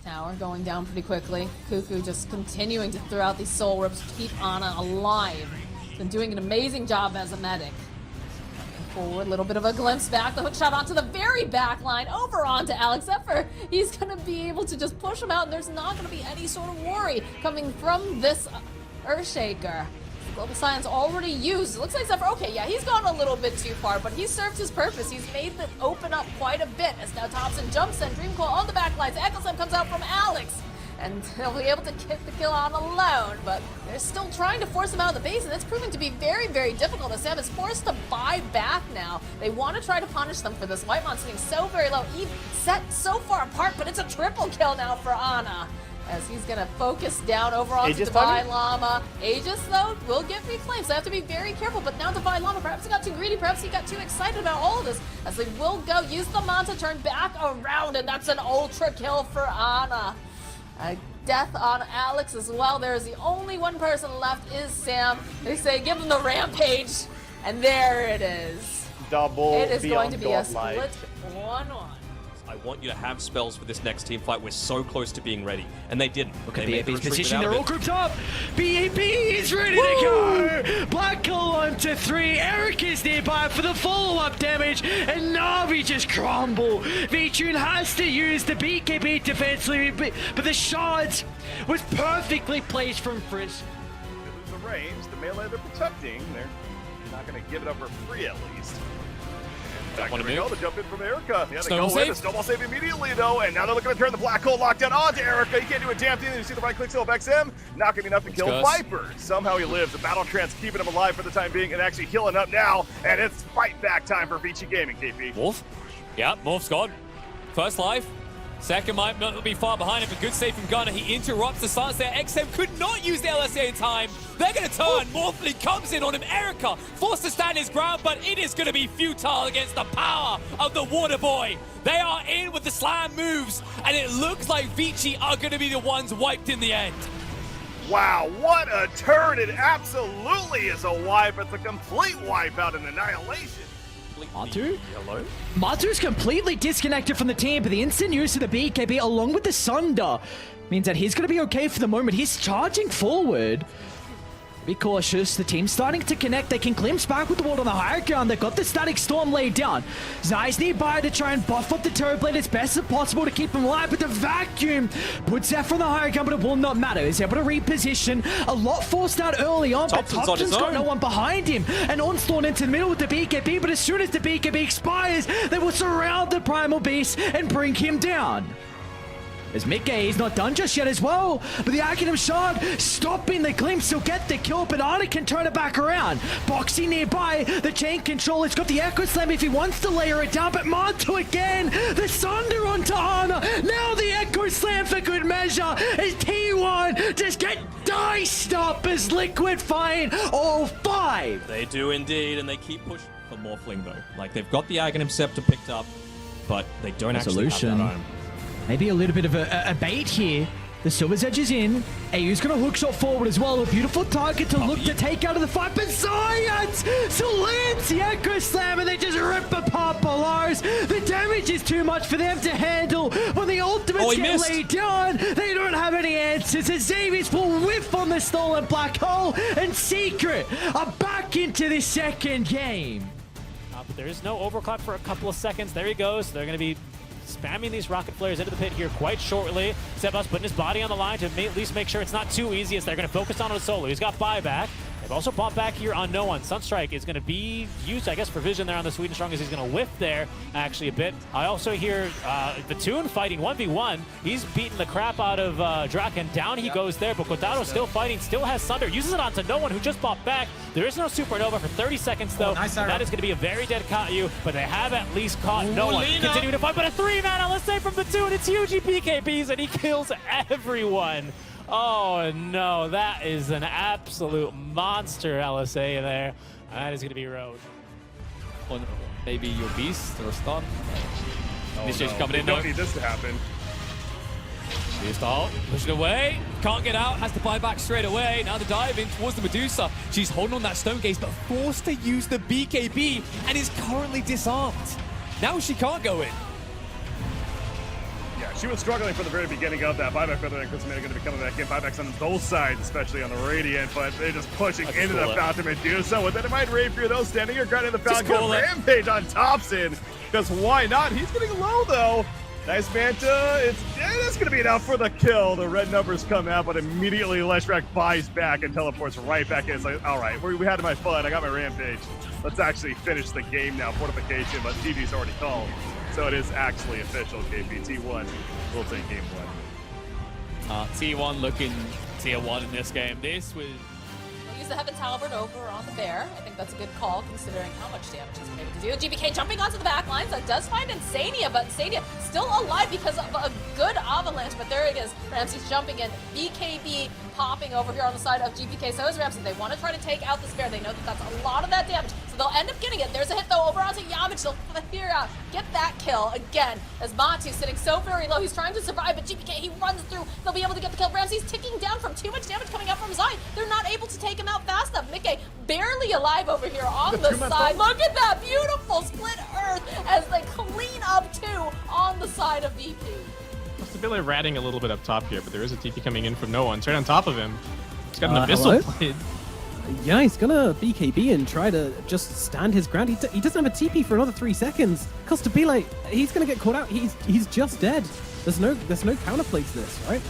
Tower going down pretty quickly. Cuckoo just continuing to throw out these soul rips to keep Ana alive. Been doing an amazing job as a medic. Forward, a little bit of a glimpse back. The hook shot onto the very back line, over onto Alex Zephyr. He's going to be able to just push him out, and there's not going to be any sort of worry coming from this Earthshaker. Global Science already used. It looks like Zephyr, okay, yeah, he's gone a little bit too far, but he's served his purpose. He's made it open up quite a bit as now Thompson jumps in. Dreamcoil on the back lines. Echo Slam comes out from Alex. And he'll be able to get the kill on alone, but they're still trying to force him out of the base, and it's proving to be very, very difficult as Sam is forced to buy back now. They want to try to punish them for this. Whitemon sitting so very low, set so far apart, but it's a triple kill now for Ana, as he's going to focus down over onto Divine Llama. Aegis, though, will get reclaimed, so they have to be very careful, but now Divine Llama, perhaps he got too greedy, perhaps he got too excited about all of this, as they will go use the Manta, turn back around, and that's an ultra kill for Ana. A death on Alex as well. There's the only one person left is Sam. They say give him the rampage, and there it is. Double. It is going to be a split 1-1. I want you to have spells for this next team fight. We're so close to being ready, and they didn't. Look at BAB's position, they're all grouped up. BAB is ready to go. Black Hole onto 3. Eric is nearby for the follow-up damage, and Na'Vi just crumble. V-Tune has to use the BKB defensively, but the shards was perfectly placed from Frizz. They lose the range, the melee they're protecting. They're not going to give it up for free at least. Back to go, the jump in from Erica. Yeah, they go in, the snowball save immediately though, and now they're looking to turn the black hole lockdown onto Erica. You can't do a damn thing. You see the right click still of XM, not gonna be enough to kill Viper. Somehow he lives. The battle trance keeping him alive for the time being and actually healing up now, and it's fight back time for Vici Gaming, KP. Morph? Yeah, Morph's gone. First life. Second might not be far behind him, but good save from Gunner. He interrupts the silence there. XM could not use the LSA in time. They're going to turn. Morphley comes in on him. Erica forced to stand his ground, but it is going to be futile against the power of the Water Boy. They are in with the slam moves, and it looks like Vici are going to be the ones wiped in the end. Wow, what a turn. It absolutely is a wipe. It's a complete wipe out and annihilation. Matu? Hello? Matu's completely disconnected from the team, but the instant use of the BKB along with the Sunder means that he's going to be okay for the moment. He's charging forward. Be cautious. The team's starting to connect. They can glimpse back with the ward on the higher ground. They've got the Static Storm laid down. Zai's nearby to try and buff up the Turret Blade as best as possible to keep him alive, but the vacuum puts Zephyr on the higher ground, but it will not matter. He's able to reposition. A lot forced out early on, but Thompson's got no one behind him. And Onslaught into the middle with the BKB, but as soon as the BKB expires, they will surround the Primal Beast and bring him down. As Mickey, he's not done just yet as well, but the Arcanum Shard stopping the glimpse, he'll get the kill, but Ana can turn it back around. Boxy nearby, the chain controller's got the Echo Slam if he wants to layer it down, but Manto again, the Sunder onto Ana, now the Echo Slam for good measure, as T1 just get diced up as Liquid find all 5. They do indeed, and they keep pushing for Morphling though. Like, they've got the Aghanim Scepter picked up, but they don't actually have that item. Maybe a little bit of a bait here. The Silver's Edge is in. AU's going to hook shot forward as well. A beautiful target to look to take out of the fight. But Science still lands the Echo Slam and they just rip apart Polaris. The damage is too much for them to handle. When the ultimates get laid down, they don't have any answers. As Xavier's will whiff on the stolen black hole. And Secret are back into the second game. But there is no overclock for a couple of seconds. There he goes. They're going to be spamming these rocket flares into the pit here quite shortly. Sebas putting his body on the line to at least make sure it's not too easy as they're going to focus on a solo. He's got buyback. They've also bought back here on no one. Sunstrike is going to be used, I guess, for vision there on the Sweden Strong as he's going to whiff there actually a bit. I also hear the Toon fighting 1v1. He's beating the crap out of Draken. Down he goes there, but Kotaro still fighting, still has Sunder. Uses it onto no one who just bought back. There is no Supernova for 30 seconds though. Nice, that is going to be a very dead Katyu, but they have at least caught no one. Continuing to fight, but a 3-mana, let's say from the Toon. It's huge PKBs and he kills everyone. Oh no, that is an absolute monster LSA there. That is going to be road. On maybe your beast or stun. Initiation coming in. Don't need this to happen. Beast out, push it away. Can't get out, has to buy back straight away. Now the dive in towards the Medusa. She's holding on that Stone Gaze, but forced to use the BKB and is currently disarmed. Now she can't go in. She was struggling from the very beginning of that buyback, but then Chris Mena going to be coming back in. Buybacks on both sides, especially on the Radiant, but they're just pushing into the Fountain Medusa with Dynamite Rapier, though, standing here, grounding the Fountain. Rampage on Thompson, because why not? He's getting low, though. Nice Manta. It's going to be enough for the kill. The red numbers come out, but immediately Leshrac buys back and teleports right back in. It's like, all right, we had my fun. I got my Rampage. Let's actually finish the game now. Fortification, but TV's already called. So it is actually official. KP T1 will take game 1. T1 looking tier 1 in this game. This was... We'll use the Heaven's Halberd over on the Bear. I think that's a good call considering how much damage he's been able to do. GBK jumping onto the back lines. That does find Insania, but Insania still alive because of a good avalanche. But there it is. Ramsey's jumping in. BKB popping over here on the side of GBK. So is Ramsey. They want to try to take out the Bear. They know that that's a lot of that damage. So they'll end up getting it. There's a hit though over onto Yamich. They'll figure out, get that kill again as Matu sitting so very low. He's trying to survive, but GBK, he runs through. They'll be able to get the kill. Ramsey's ticking down from too much damage coming up from Zai. They're not able to take him out fast enough. Mickey barely alive over here on the side. Look at that beautiful split earth as they clean up two on the side of VP. Stability ratting a little bit up top here, but there is a TP coming in from no one. It's right on top of him. He's got an abyssal blade. Yeah, he's gonna BKB and try to just stand his ground. He doesn't have a TP for another 3 seconds. Costabile, he's gonna get caught out. He's just dead. There's no counterplay to this, right?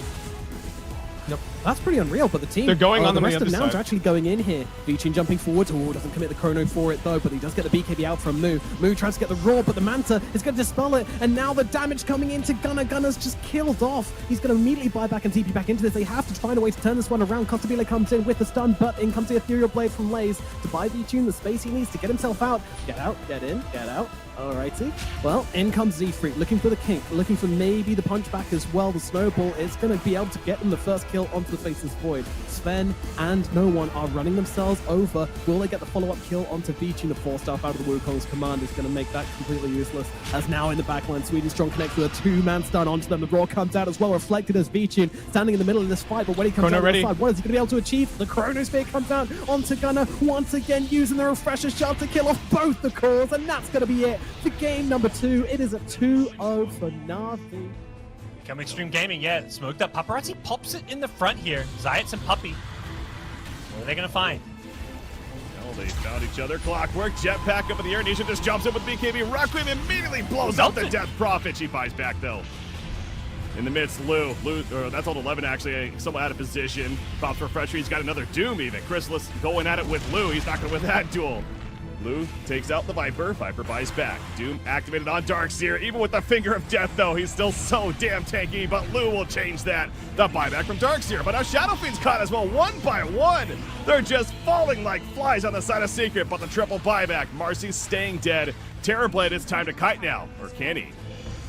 Nope. That's pretty unreal, but the team... They're going on the the rest other of Nouns side. are actually going in here. Vichin jumping forward. Oh, doesn't commit the chrono for it, though, but he does get the BKB out from Moo. Moo tries to get the Roar, but the Manta is going to dispel it, and now the damage coming into Gunner. Gunner's just killed off. He's going to immediately buy back and TP back into this. They have to find a way to turn this one around. Costabile comes in with the stun, but in comes the Ethereal Blade from Laze to buy Vichin the space he needs to get himself out. Get out, get in, get out. Alrighty. Well, in comes Z-Freak, looking for the kink, looking for maybe the punchback as well. The snowball is going to be able to get them the first kill onto the Faceless Void. Sven and no one are running themselves over. Will they get the follow-up kill onto Vichin? The 4-star out of the Wukong's command is going to make that completely useless. As now in the backline, Sweden Strong connects with a 2-man stun onto them. The Roar comes out as well, reflected as Vichin standing in the middle of this fight. But when he comes out on the side, what is he going to be able to achieve? The Chronosphere comes out onto Gunner, once again using the Refresher shot to kill off both the cores, and that's going to be it for game number 2. It is a 2-0 for Na'Vi. Become Extreme Gaming, yeah. Smoked up. Paparazzi pops it in the front here. Zayats and Puppy. What are they going to find? Well, they found each other. Clockwork, jetpack up in the air. Nisha just jumps in with BKB. Requiem immediately blows out the Death Prophet. She buys back, though. In the midst, Lou, that's all 11 actually, somewhat out of position. Pops for Fresh. He's got another Doom even. Chrysalis going at it with Lou. He's not going to win that duel. Lou takes out the Viper. Viper buys back. Doom activated on Darkseer. Even with the Finger of Death, though, he's still so damn tanky, but Lou will change that. The buyback from Darkseer. But now Shadow Fiend's caught as well, 1 by 1. They're just falling like flies on the side of Secret, but the triple buyback. Marcy's staying dead. Terrorblade, it's time to kite now. Or can he?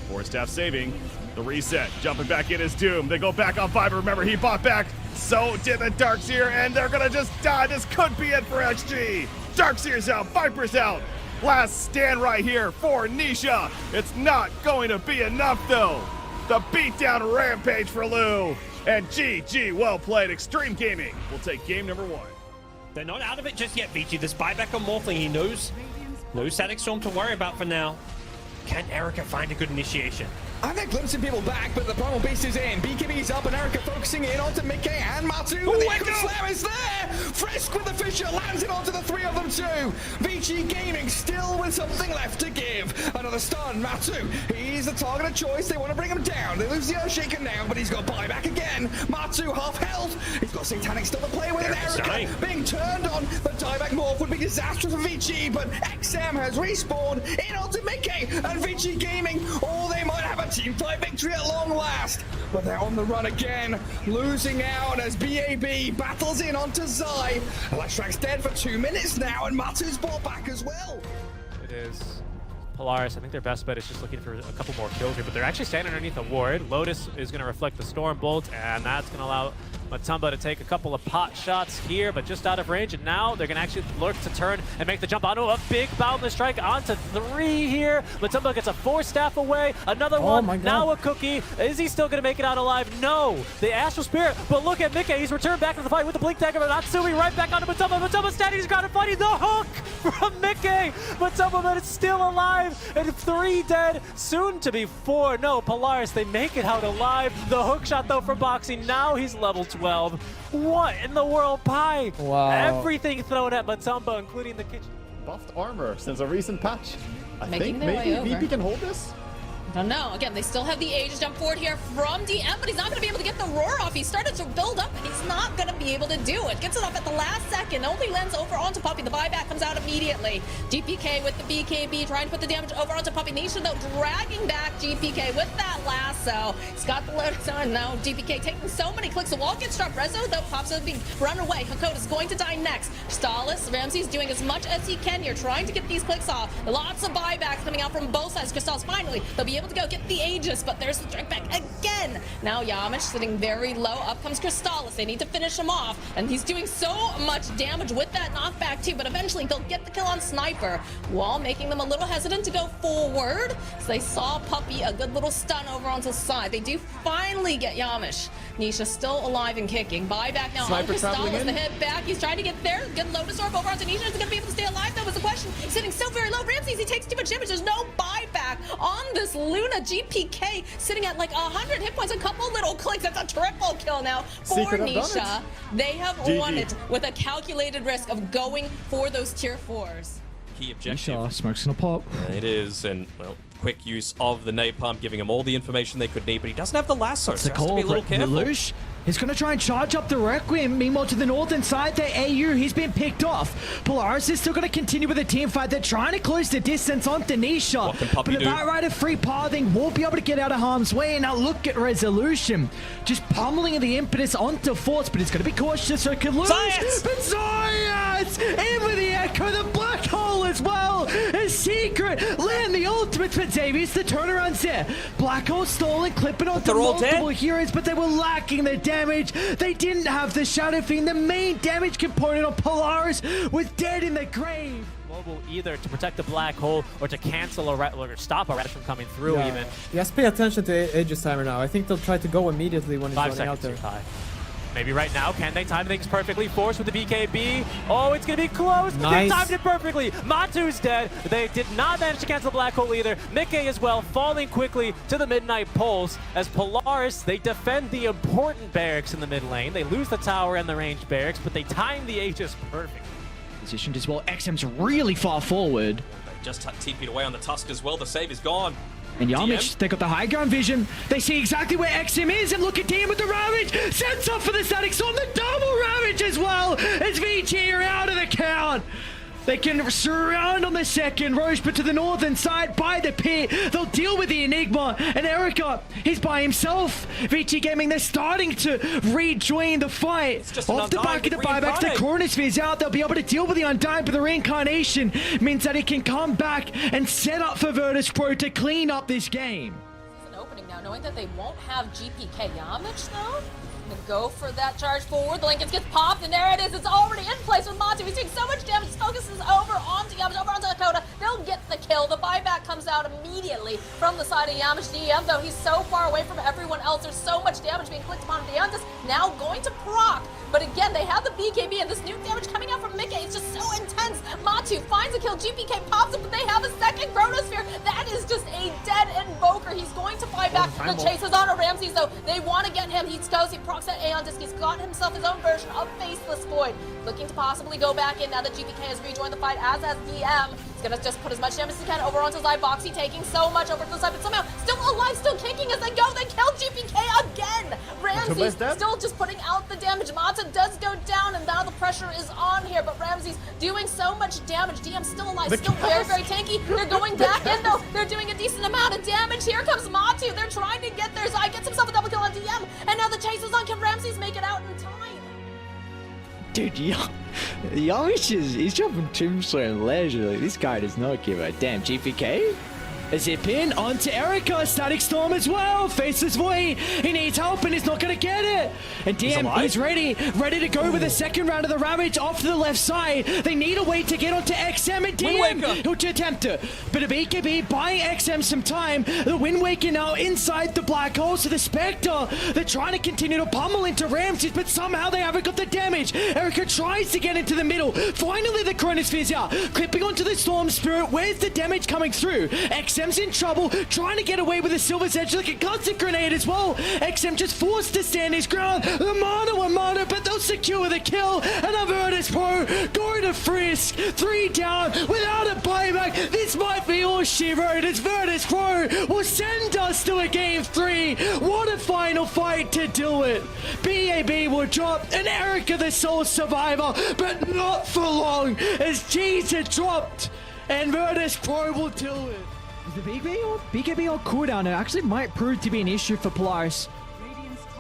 Force Staff saving. The reset. Jumping back in is Doom. They go back on Viper. Remember, he bought back. So did the Darkseer, and they're gonna just die. This could be it for XG. Darkseer's out, Viper's out. Last stand right here for Nisha. It's not going to be enough though. The beatdown rampage for Lou. And GG, well played. Extreme Gaming will take game number 1. They're not out of it just yet, Vici. This buyback on Morphling, he knows. No Static Storm to worry about for now. Can Erica find a good initiation? And they're glimpsing people back, but the Primal Beast is in. BKB's up, and Erica focusing in onto Mickey and Matu. But the Echo Slayer is there! Frisk with the Fisher lands it onto the 3 of them too. Vici Gaming still with something left to give. Another stun, Matu. He's the target of choice. They want to bring him down. They lose the Earthshaker now, but he's got buyback again. Matu half health. He's got Satanic still to play with, and Erica being turned on. The dieback morph would be disastrous for Vici, but XM has respawned in onto Mickey, and Vici Gaming, they might have a team fight victory at long last, but they're on the run again, losing out as BAB battles in onto Zai. Electrac's dead for 2 minutes now, and Matu's brought back as well. It is Polaris. I think their best bet is just looking for a couple more kills here, but they're actually standing underneath a ward. Lotus is going to reflect the Storm Bolt, and that's going to allow Matumba to take a couple of pot shots here, but just out of range, and now they're going to actually look to turn and make the jump onto a big boundless strike onto 3 here. Matumba gets a 4 staff away, another one, now a cookie. Is he still going to make it out alive? No. The Astral Spirit, but look at Mickey. He's returned back to the fight with the Blink Dagger, but Natsumi right back onto Matumba. Matumba standing his ground and fighting the hook from Mickey. Matumba, but it's still alive, and 3 dead, soon to be 4. No, Polaris, they make it out alive. The hook shot, though, from Boxy. Now he's level 12. What in the world, Pi? Wow. Everything thrown at Matumba, including the kitchen. Buffed armor since a recent patch. I Making think their maybe way over. VP can hold this? I don't know. Again, they still have the Aegis jump forward here from DM, but he's not going to be able to get the roar off. He started to build up, and he's not going to be able to do it. Gets it off at the last second. Only lands over onto Puppy. The buyback comes out immediately. GPK with the BKB trying to put the damage over onto Puppy. Nisha, though, dragging back GPK with that lasso. He's got the lotus on now. GPK taking so many clicks. The wall gets dropped. Rezo, though, pops up being run away. Hakoda's going to die next. Stalis, Ramsey's doing as much as he can here, trying to get these clicks off. Lots of buybacks coming out from both sides. Crystal's finally, they'll be able to go get the Aegis, but there's the strike back again. Now Yamish sitting very low. Up comes Crystallis. They need to finish him off, and he's doing so much damage with that knockback too, but eventually they'll get the kill on Sniper, while making them a little hesitant to go forward. So they saw Puppy a good little stun over onto the side. They do finally get Yamish. Nisha still alive and kicking. Buyback now on Crystallis. The hit back. He's trying to get there. Good Lotus Orb over onto Nisha. Is he going to be able to stay alive, though, was the question. He's sitting so very low. Ramses, he takes too much damage. There's no buyback on this Luna. GPK sitting at like 100 hit points. A couple little clicks. That's a triple kill now for Nisha. They have won it with a calculated risk of going for those tier 4s. Key objective. Nisha, smoke's gonna pop. It is, and well, quick use of the napalm, giving him all the information they could need, but he doesn't have the lasso, so he has to be a little careful. Lelouch is going to try and charge up the Requiem. Meanwhile, to the northern side, the AU, he's been picked off. Polaris is still going to continue with the team fight. They're trying to close the distance on Denisha. What can Puppy but do? the Batrider free pathing won't be able to get out of harm's way. And now look at Resolution. Just pummeling the impetus onto Force, but he's going to be cautious, so it can lose. Science! But Science! In with the Echo, the Black Hole as well. A secret. Land the ultimates, but Xavier's the turnaround's there. Black Hole stolen, clipping onto multiple heroes, but they were lacking the damage. They didn't have the Shadow Fiend. The main damage component on Polaris was dead in the grave. Global either to protect the Black Hole or to cancel or stop a Radish from coming through even. Yes, pay attention to Aegis timer now. I think they'll try to go immediately when he's 5 running out seconds there. too high. Maybe right now, can they time things perfectly? Force with the BKB. Oh, it's going to be close. They timed it perfectly. Matu's dead. They did not manage to cancel the Black Hole either. Mickey as well, falling quickly to the Midnight Pulse. As Polaris, they defend the important barracks in the mid lane. They lose the tower and the ranged barracks, but they time the Aegis perfectly. Positioned as well. XM's really far forward. They just TP'd away on the Tusk as well. The save is gone. And Yamich, they got the high ground vision. They see exactly where XM is, and look at DM with the Ravage. Sets up for the Static Storm, the double Ravage as well. As VG are out of the count. They can surround on the second Roche, but to the northern side by the pit. They'll deal with the Enigma, and Erica, he's by himself. VG Gaming, they're starting to rejoin the fight. Off the back of the buybacks, the Chronosphere's out. They'll be able to deal with the Undying, but the Reincarnation means that he can come back and set up for Virtus Pro to clean up this game. This is an opening now, knowing that they won't have GPK Yamich though. Gonna go for that charge forward. The Lincoln gets popped, and there it is. It's already in place with Matu. He's doing so much damage. His focus is over onto Yamish, over onto Dakota. They'll get the kill. The buyback comes out immediately from the side of Yamish. DM, though, he's so far away from everyone else. There's so much damage being clicked upon. Deontis now going to proc. But again, they have the BKB, and this new damage coming out from Mickey is just so intense. Matu finds a kill. GPK pops up, but they have a second Chronosphere. That is just a dead Invoker. He's going to buy back. The chase is on a Ramses, though. They want to get him. He goes, he procs at Aeon Disc. He's got himself his own version of Faceless Void. Looking to possibly go back in now that GPK has rejoined the fight, as has DM. He's going to just put as much damage as he can over onto Zyboxy, taking so much over to the side, but somehow still alive, still kicking as they go. They kill GPK again. Ramses still just putting out the damage. Mata does go down, and now the pressure is on here, but Ramses doing so much damage. DM still alive, still very, very tanky. They're going back in, though. They're doing a decent amount of damage. Here comes Matu. They're trying to get there. Zai gets himself a double kill on DM, and now the chase is on. Can Ramses make it out in time? Dude, Yamish he's dropping tombstone leisurely. This guy does not give a damn. GPK? A zip in onto Erica. Static Storm as well. Faces Void. He needs help and he's not going to get it. And DM, he's ready to go with the second round of the Ravage off to the left side. They need a way to get onto XM and DM. He'll attempt it. But a BKB buying XM some time. The Wind Waker now inside the black hole. So the Spectre, they're trying to continue to pummel into Ramses, but somehow they haven't got the damage. Erica tries to get into the middle. Finally, the Chronosphere's out. Clipping onto the Storm Spirit. Where's the damage coming through? XM's in trouble, trying to get away with the Silver's Edge like a constant grenade as well. XM just forced to stand his ground. The Mana, but they'll secure the kill. And a Virtus Pro going to Frisk. 3 down without a buyback. This might be all she wrote. It's Virtus Pro will send us to a game 3. What a final fight to do it. BAB will drop and Erica the sole survivor, but not for long as G's are dropped and Virtus Pro will do it. The BKB on cooldown actually might prove to be an issue for Polaris.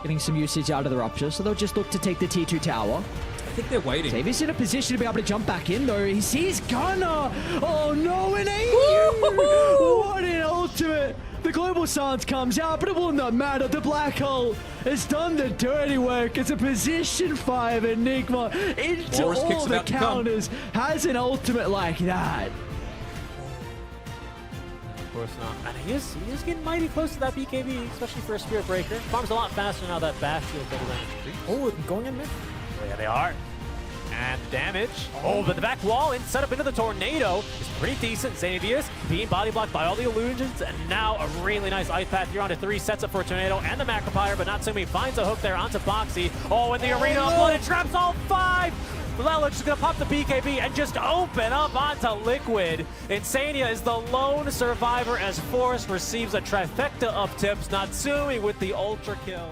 Getting some usage out of the Rupture, so they'll just look to take the T2 tower. I think they're waiting. Xavier's in a position to be able to jump back in though. He sees Gunner. Oh no, an AU! What an ultimate! The Global Silence comes out, but it will not matter. The Black Hole has done the dirty work. It's a position 5 Enigma into all the counters. Has an ultimate like that. Of course not. And he is getting mighty close to that BKB, especially for a Spirit Breaker. Farms a lot faster now that Bash feels better than it. Oh, going in mid. Oh, yeah, they are. And damage. Oh, but the back wall and set up into the tornado is pretty decent. Xavier's being body blocked by all the illusions, and now a really nice ice path here onto 3, sets up for a tornado and the Macropyre, but Natsumi finds a hook there onto Boxy. Oh, and the arena of blood, it traps all 5. Lelich is going to pop the BKB and just open up onto Liquid. Insania is the lone survivor as Forrest receives a trifecta of tips. Natsumi with the ultra kill.